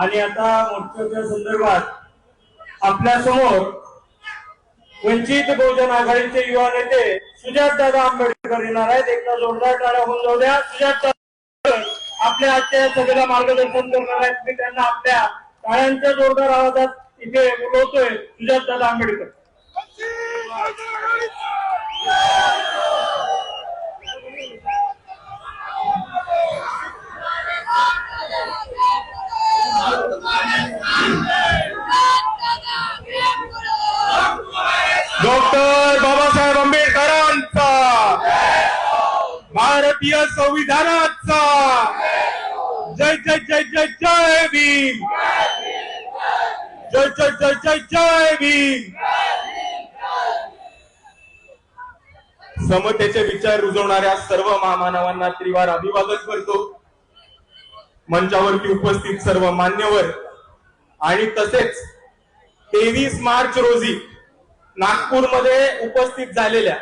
आणि आता मोर्चाच्या संदर्भात आपल्या समोर वंचित बहुजन आघाडीचे युवा नेते सुजातदादा आंबेडकर येणार आहेत। एकदा जोरदार टाळ्या होऊन जाऊ द्या। सुजातदादा आपल्या आजच्या सभेला मार्गदर्शन करणार आहेत। मी त्यांना आपल्या टाळ्यांच्या जोरदार आवाजात इथे बोलवतोय। सुजातदादा आंबेडकर। डॉक्टर बाबासाहेब आंबेडकरांचा, भारतीय संविधानाचा जय जय जय जय जय भीम, जय जय जय जय जय भीम। समतेचे विचार रुजवणाऱ्या सर्व महामानवांना त्रिवार अभिवादन करतो। मंचावरती उपस्थित सर्व मान्यवर आणि तसेच 23 मार्च रोजी नागपूरमध्ये उपस्थित झालेल्या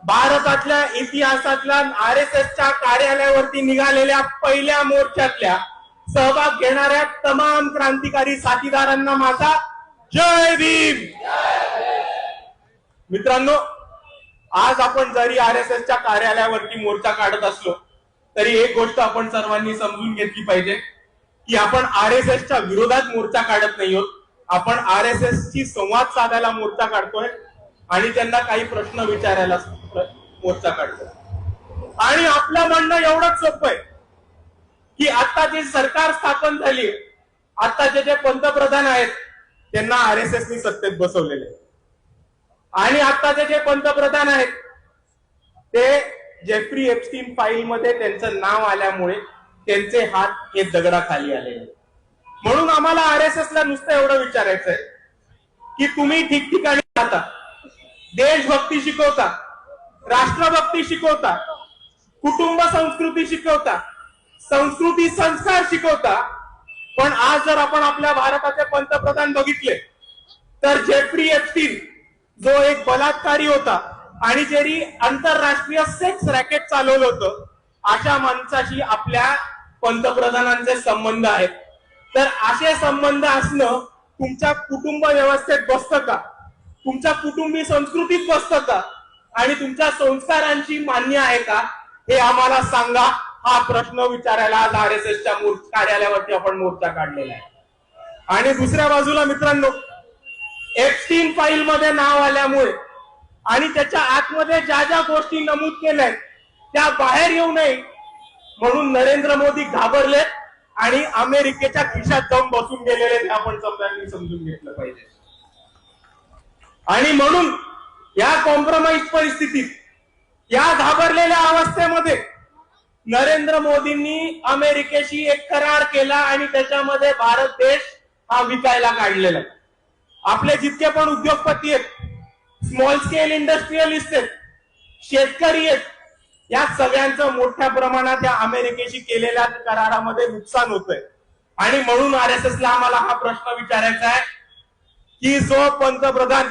भारतातल्या इतिहासातल्या RSSच्या कार्यालयावरती निघालेल्या पहिल्या मोर्चातल्या सहभाग घेणाऱ्या तमाम क्रांतिकारी साथीदारांना माझा जय भीम। मित्रांनो, आज आपण जरी RSSच्या कार्यालयावरती मोर्चा काढत असलो तरी एक गोष्ट आपण सर्वांनी समजून घेतली पाहिजे की आपण RSSच्या विरोधात मोर्चा काढत नाही आहोत। आपण RSSची संवाद साधायला मोर्चा काढतोय आणि त्यांना काही प्रश्न विचारायला मोर्चा काढतोय। आणि आपलं म्हणणं एवढंच सोपं आहे की आता जे सरकार स्थापन झाली, आताचे जे पंतप्रधान आहेत त्यांना RSSनी सत्तेत बसवलेले आणि आताचे जे पंतप्रधान आहेत ते जेफ्री एप्स्टीन फाईल मध्ये त्यांचं नाव आल्यामुळे त्यांचे हात हे दगडाखाली आलेले। म्हणून आम्हाला RSSला नुसतं एवढं विचारायचंय की तुम्ही ठिकठिकाणी जाता, देशभक्ती शिकवता, राष्ट्रभक्ती शिकवता, कुटुंब संस्कृती शिकवता, संस्कृती संस्कार शिकवता, पण आज जर आपण आपल्या भारताचे पंतप्रधान बघितले तर जेफ्री एप्स्टीन जो एक बलात्कारी होता आणि ज्यांनी आंतरराष्ट्रीय सेक्स रॅकेट चालवलं होतं, अशा माणसाशी आपल्या पंतप्रधानांचे संबंध आहेत। तर असे संबंध असणं तुमच्या कुटुंब व्यवस्थेत बसतं का? तुमच्या कुटुंबी संस्कृतीत बसतं का? आणि तुमच्या संस्कारांची मान्य आहे का? हे आम्हाला सांगा। हा प्रश्न विचारायला आज RSSच्या कार्यालयावरती आपण मोर्चा काढलेला आहे। आणि दुसऱ्या बाजूला मित्रांनो, एप्स्टीन फाईल मध्ये नाव आल्यामुळे आणि त्याच्या आतमध्ये ज्या ज्या गोष्टी नमूद केल्या त्या बाहेर येऊ नये म्हणून नरेंद्र मोदी घाबरलेत आणि अमेरिकेच्या खिशात जाऊन बसून गेलेले हे आपण सर्वांनी समजून घेतलं पाहिजे। आणि म्हणून या कॉम्प्रोमाइज परिस्थितीत, या घाबरलेल्या अवस्थेमध्ये नरेंद्र मोदींनी अमेरिकेशी एक करार केला आणि त्याच्यामध्ये भारत देश हा विकायला काढलेला आहे। आपले जितके पण उद्योगपती आहेत, स्मॉल स्केल इंडस्ट्रियलिस्ट आहेत, शेतकरी आहेत, या सगळ्यांचं मोठ्या प्रमाणात या अमेरिकेशी केलेल्या करारामध्ये नुकसान होतंय। आणि म्हणून RSSला आम्हाला हा प्रश्न विचारायचा आहे की जो पंतप्रधान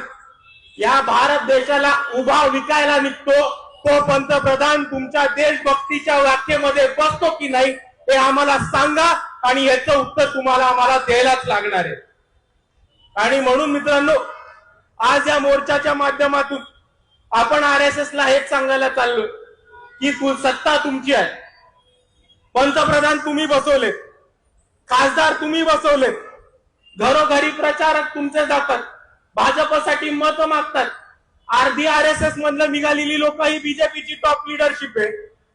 या भारत देशाला उभा विकायला निघतो, तो पंतप्रधान तुमच्या देशभक्तीच्या व्याख्येमध्ये बसतो की नाही हे आम्हाला सांगा आणि याचं उत्तर तुम्हाला आम्हाला द्यायलाच लागणार आहे। आणि म्हणून मित्रांनो, आज या मोर्चाच्या माध्यमातून आपण RSSला हेच सांगायला चाललोय की सत्ता तुमची आहे, पंतप्रधान तुम्ही बसवलेत, खासदार तुम्ही बसवलेत, घरोघरी प्रचारक तुमचे जातात, भाजपसाठी मत मागतात, अर्धी RSS मधलं निघालेली लोक ही बीजेपीची टॉप लिडरशिप आहे।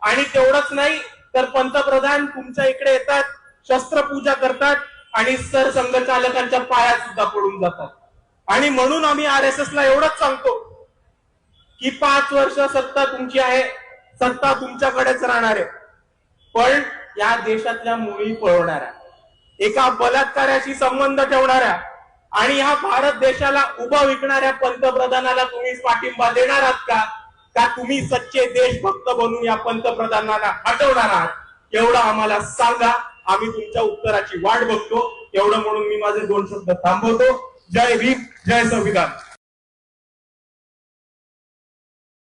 आणि तेवढंच नाही तर पंतप्रधान तुमच्या इकडे येतात, शस्त्रपूजा करतात आणि सरसंघचालकांच्या पायात सुद्धा पडून जातात। आणि म्हणून आम्ही RSSला एवढंच सांगतो की 5 वर्ष सत्ता तुमची आहे, सत्ता तुमच्याकडेच राहणार आहे, पण या देशातल्या मुली पळवणाऱ्या, एका बलात्काराशी संबंध ठेवणाऱ्या आणि या भारत देशाला उभा विकणाऱ्या पंतप्रधानाला तुम्ही पाठिंबा देणार आहात का? का तुम्ही सच्चे देशभक्त बनून या पंतप्रधानाला हटवणार आहात? एवढं आम्हाला सांगा, आम्ही तुमच्या उत्तराची वाट बघतो। एवढं म्हणून मी माझे 2 शब्द थांबवतो। जय भीम, जय संविधान।